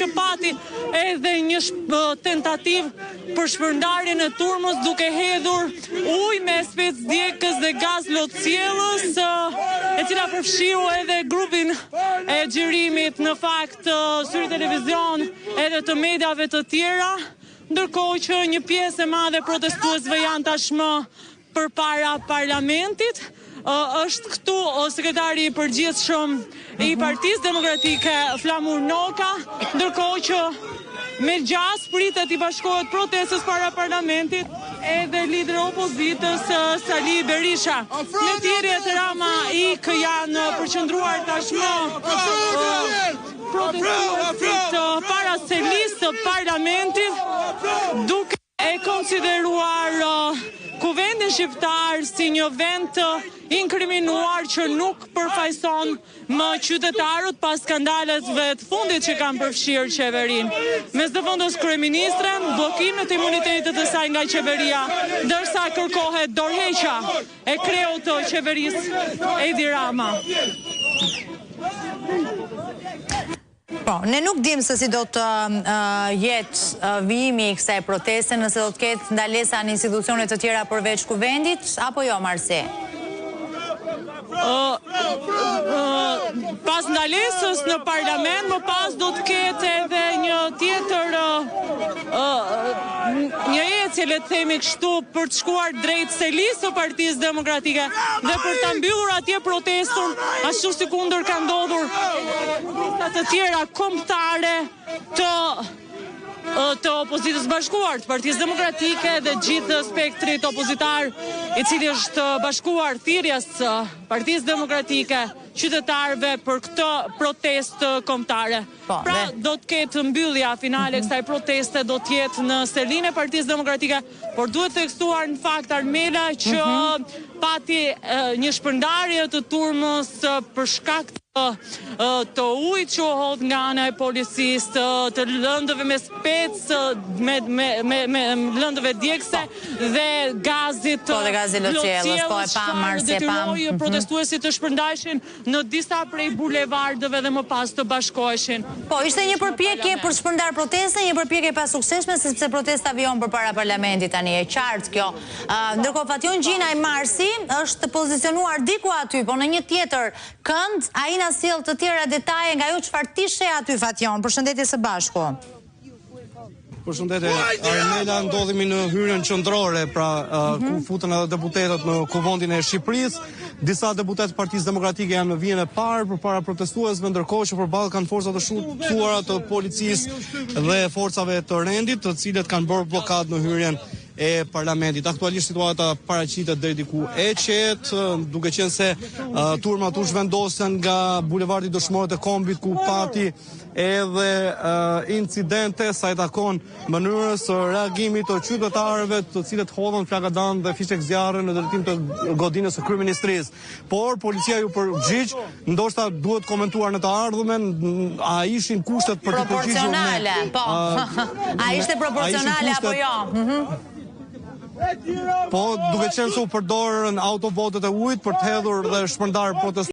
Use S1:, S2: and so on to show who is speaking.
S1: që pati edhe një tentativë për shpërndarjen e turmës duke hedhur ujë me spec djegës dhe gaz lotësjellës, e cila përfshiu edhe grupin e xhirimit, në fakt Syri Televizion edhe të mediave të tjera, ndërkohë që një pjesë e madhe protestuesve janë tashmë përpara parlamentit. Është këtu sekretari i përgjithshëm i Partisë Demokratike Flamur Noka, ndërkohë që me gjas pritet i bashkohet protestës para parlamentit edhe lideri i opozitës Sali Berisha. Me tjerë e Rama Ik janë përqendruar tashmë protestuesit para selisë së parlamentit, duke e konsideruar Kuvendin shqiptar si një vend inkriminuar që nuk përfaqëson më qytetarët pas skandaleve të fundit që kanë përfshirë qeverinë. Me së vendos kryeministren, bllokimet e imunitetit të saj nga qeveria, ndërsa kërkohet dorëheqja e kreut të qeverisë Edi Rama.
S2: Po, ne nuk dim se si do të jetë vijimi i kësaj proteste, nëse do të ketë ndalesa në institucione të tjera përveç Kuvendit, apo jo, Marse?
S1: Pas ndalesës në parlament, më pas do të ketë edhe një tjetër një ecje, le të themi kështu, për të shkuar drejt selisë së Partisë Demokratike dhe për ta mbyllur atje protestën, ashtu si kundër ka ndodhur protesta të tjera kombëtare të opozitës bashkuar, të Partisë Demokratike dhe gjithë spektrit opozitar, i cili është bashkuar thirrjes së Partisë Demokratike qytetarëve për këtë protestë kombëtare. Pra, do të ketë mbyllja finale e kësaj proteste, do të jetë në selinë e Partisë Demokratike, por duhet theksuar në fakt, Armela, që pati një shpërndarje të turmës për shkak të ujit që u hodh nga ana e policisë, të lëndëve me spec, me lëndëve djegëse dhe gazit
S2: lotësjellës, po e pam, Marse, e pam.
S1: Protestuesit të shpërndajshin në disa prej bulevardëve dhe më pas të bashkoheshin.
S2: Po, ishte një përpjekje për shpërndar protestën, një përpjekje pa suksesshme, sepse protesta vijon përpara parlamentit tani, e qartë kjo. Ndërkohë Fation Gjinaj Marsi është pozicionuar diku aty, po në një tjetër kënd, ai na sjell të tjera detaje nga ajo çfarë ti sheh aty, Fation. Përshëndetje së bashku.
S3: Përshëndetje, Armela, ndodhemi në hyrjen qendrore, pra ku futen edhe deputetët në Kuvendin e Shqipërisë. Disa deputetë Partisë Demokratike janë në vijën e parë përpara protestuesve, ndërkohë që përballë kanë forca të shtuara të policisë dhe forcave të rendit, të cilët kanë bërë blokadë në hyrjen e parlamentit. Aktualisht situata paraqitet deri diku e qetë, duke qenë se turmat u zhvendosen nga bulevardi Dëshmorët e Kombit, ku pati edhe incidente sa i takon mënyrës së reagimit të qytetarëve, të cilët hodhën flagadan dhe fishek zjarre në drejtim të godinës së kryeministrisë. Por policia ju përgjigj, ndoshta duhet komentuar në të ardhmen, a ishin kushtet për të përgjigjur
S2: proporcionale, po. A ishte proporcionale apo jo?
S3: Po, duke qenë se u përdorën autobotet e ujit për të hedhur dhe shpërndar protestë.